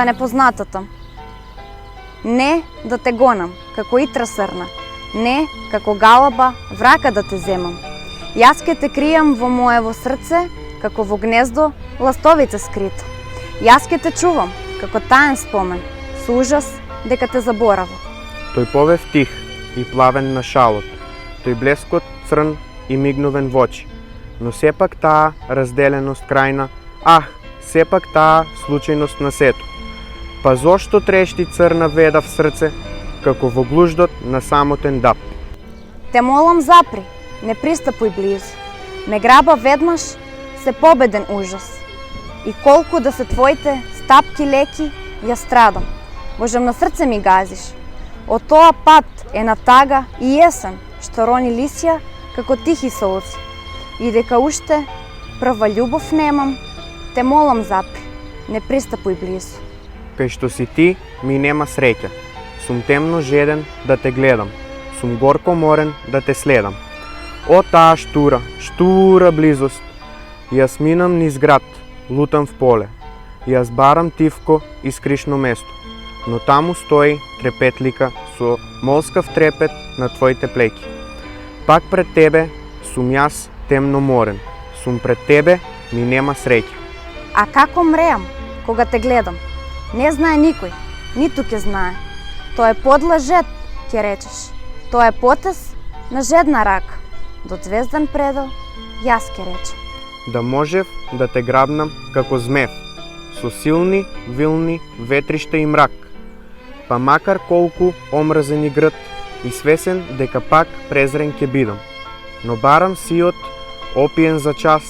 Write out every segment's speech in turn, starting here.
за непознатото. Не да те гонам, како итра срна, не како галаба врака да те земам. Јас ке те кријам во моево срце, како во гнездо ластовица скрито. Јас ке те чувам, како таен спомен, со ужас дека те заборавам. Тој повев тих и плавен на шалот, тој блескот црн и мигновен во очи, но сепак таа разделеност крајна, сепак таа случајност на сето. Па зошто трешти црна веда в срце, како во глуждот на самотен дап? Те молам запри, не пристапуј близу. Ме граба веднаш се победен ужас. И колку да се твоите стапки леки, ја страдам. Божем на срце ми газиш. Од тоа пат е на тага и есен, што рони лисја како тихи солци. И дека уште прва љубов немам, те молам запри, не пристапуј близу. Кај што си ти ми нема среќа. Сум темно жеден да те гледам, сум горко морен да те следам. О таа штура близост. Јас минам низ град, лутам в поле. Јас барам тивко и скришно место, но таму стои трепетлика со молскав трепет на твоите плеки. Пак пред тебе сум јас темно морен, сум пред тебе ми нема среќа. А како мреам кога те гледам? Не знае никој, ниту ќе знае. Тоа е подла жед, ќе речеш. Тоа е потез на жедна рака. До звездан предел, јас ќе речем. Да можев да те грабнам како змев, со силни, вилни ветришта и мрак. Па макар колку омрзен и грд, и свесен дека пак презрен ќе бидам. Но барам сиот, опиен за час,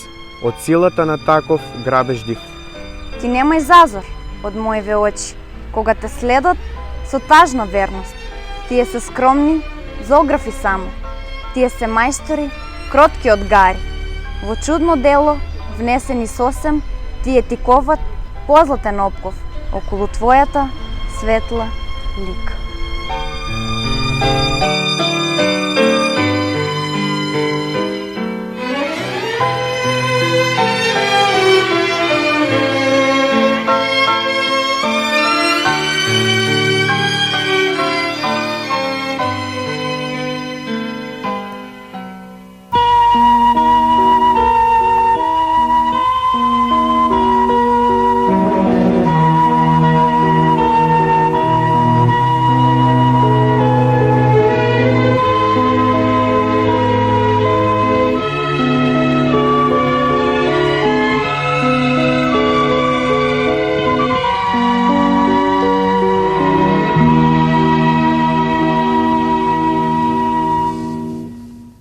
од силата на таков грабеж див. Ти немај зазор од моиве очи, кога те следат со тажна верност. Тие се скромни, зографи само. Тие се мајстори, кротки од гари. Во чудно дело, внесени сосем, тие ти коват позлатен опков околу твојата светла лика.